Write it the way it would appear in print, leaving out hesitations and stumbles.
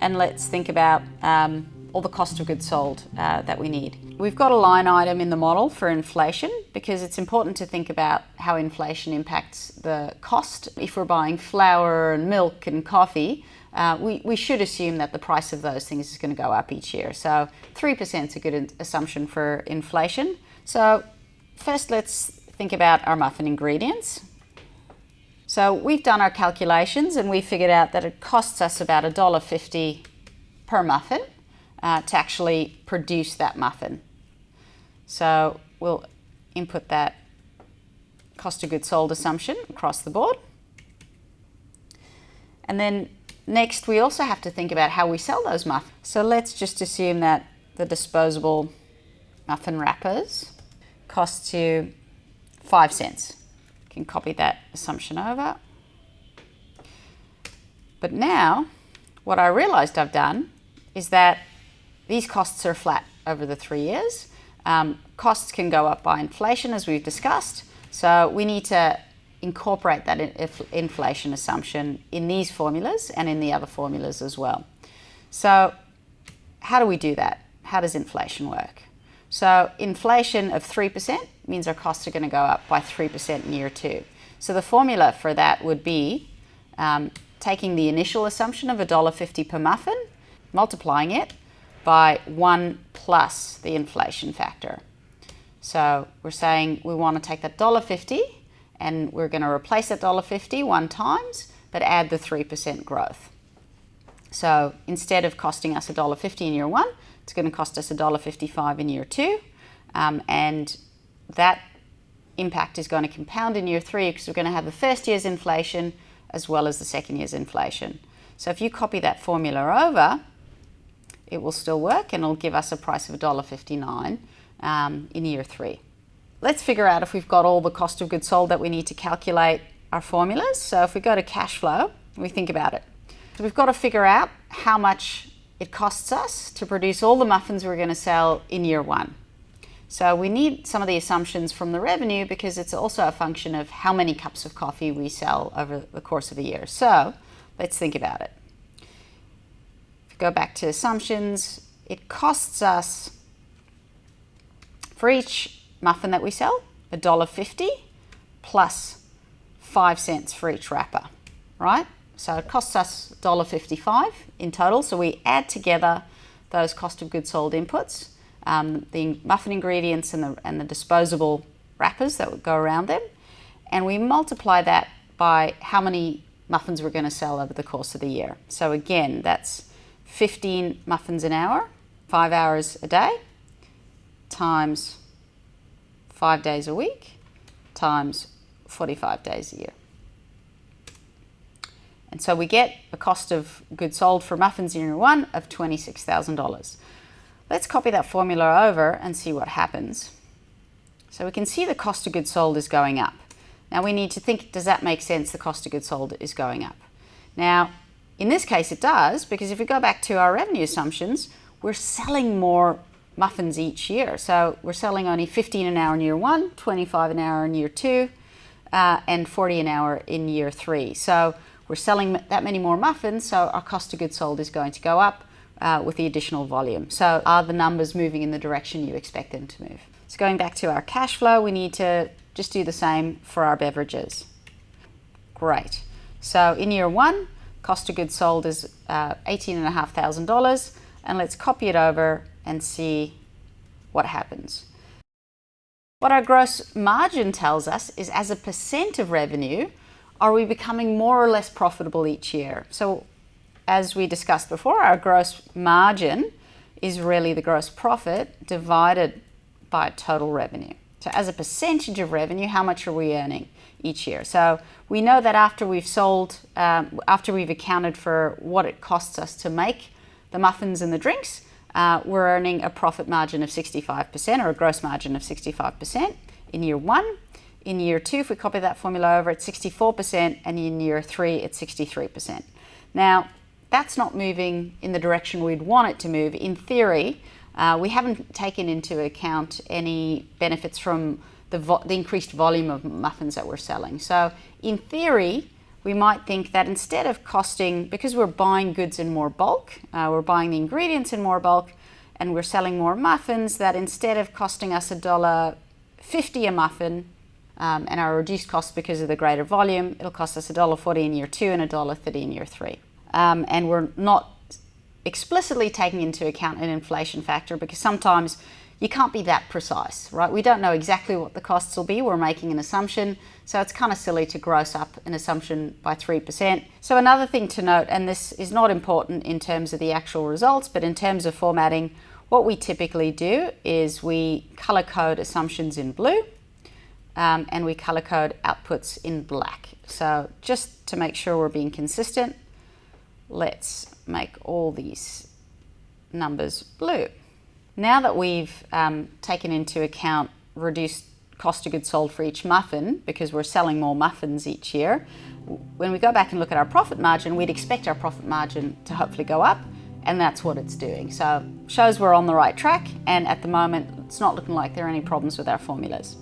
and let's think about all the cost of goods sold that we need. We've got a line item in the model for inflation because it's important to think about how inflation impacts the cost. If we're buying flour and milk and coffee, we should assume that the price of those things is going to go up each year. So 3% is a good assumption for inflation. So first let's think about our muffin ingredients. So we've done our calculations and we figured out that it costs us about $1.50 per muffin to actually produce that muffin. So we'll input that cost of goods sold assumption across the board. And then next we also have to think about how we sell those muffins. So let's just assume that the disposable muffin wrappers cost you 5 cents. You can copy that assumption over. But now what I realized I've done is that these costs are flat over the 3 years. Costs can go up by inflation, as we've discussed. So we need to incorporate that inflation assumption in these formulas and in the other formulas as well. So how do we do that? How does inflation work? So inflation of 3% means our costs are going to go up by 3% in year 2. So the formula for that would be taking the initial assumption of $1.50 per muffin, multiplying it by 1 plus the inflation factor. So we're saying we want to take that $1.50 and we're going to replace that $1.50 one times, but add the 3% growth. So instead of costing us $1.50 in year 1, it's going to cost us $1.55 in year 2. And that impact is going to compound in year 3 because we're going to have the first year's inflation as well as the second year's inflation. So if you copy that formula over, it will still work and it'll give us a price of $1.59 in year 3. Let's figure out if we've got all the cost of goods sold that we need to calculate our formulas. So if we go to cash flow, we think about it. So we've got to figure out how much it costs us to produce all the muffins we're going to sell in year 1. So we need some of the assumptions from the revenue because it's also a function of how many cups of coffee we sell over the course of a year. So let's think about it. Go back to assumptions. It costs us, for each muffin that we sell, $1.50 plus 5 cents for each wrapper, right? So it costs us $1.55 in total. So we add together those cost of goods sold inputs, the muffin ingredients and the disposable wrappers that would go around them, and we multiply that by how many muffins we're going to sell over the course of the year. So again, that's 15 muffins an hour, 5 hours a day, times 5 days a week, times 45 days a year. And so we get a cost of goods sold for muffins in year 1 of $26,000. Let's copy that formula over and see what happens. So we can see the cost of goods sold is going up. Now we need to think, does that make sense? The cost of goods sold is going up. Now, in this case, it does, because if we go back to our revenue assumptions, we're selling more muffins each year. So we're selling only 15 an hour in year 1, 25 an hour in year 2, and 40 an hour in year 3. So we're selling that many more muffins, so our cost of goods sold is going to go up with the additional volume. So are the numbers moving in the direction you expect them to move? So going back to our cash flow, we need to just do the same for our beverages. Great. So in year 1, cost of goods sold is $18,500, and let's copy it over and see what happens. What our gross margin tells us is, as a percent of revenue, are we becoming more or less profitable each year? So as we discussed before, our gross margin is really the gross profit divided by total revenue. So as a percentage of revenue, how much are we earning each year? So we know that after we've sold, after we've accounted for what it costs us to make the muffins and the drinks, we're earning a profit margin of 65%, or a gross margin of 65% in year 1. In year 2, if we copy that formula over, it's 64%, and in year 3, it's 63%. Now, that's not moving in the direction we'd want it to move. In theory, we haven't taken into account any benefits from the increased volume of muffins that we're selling. So in theory, we might think that instead of costing, because we're buying goods in more bulk, we're buying the ingredients in more bulk, and we're selling more muffins, that instead of costing us $1.50 a muffin, and our reduced cost because of the greater volume, it'll cost us $1.40 in year 2 and $1.30 in year 3. And we're not explicitly taking into account an inflation factor because sometimes you can't be that precise, right? We don't know exactly what the costs will be. We're making an assumption. So it's kind of silly to gross up an assumption by 3%. So another thing to note, and this is not important in terms of the actual results, but in terms of formatting, what we typically do is we color code assumptions in blue, and we color code outputs in black. So just to make sure we're being consistent, let's make all these numbers blue. Now that we've taken into account reduced cost of goods sold for each muffin, because we're selling more muffins each year, when we go back and look at our profit margin, we'd expect our profit margin to hopefully go up, and that's what it's doing. So shows we're on the right track, and at the moment, it's not looking like there are any problems with our formulas.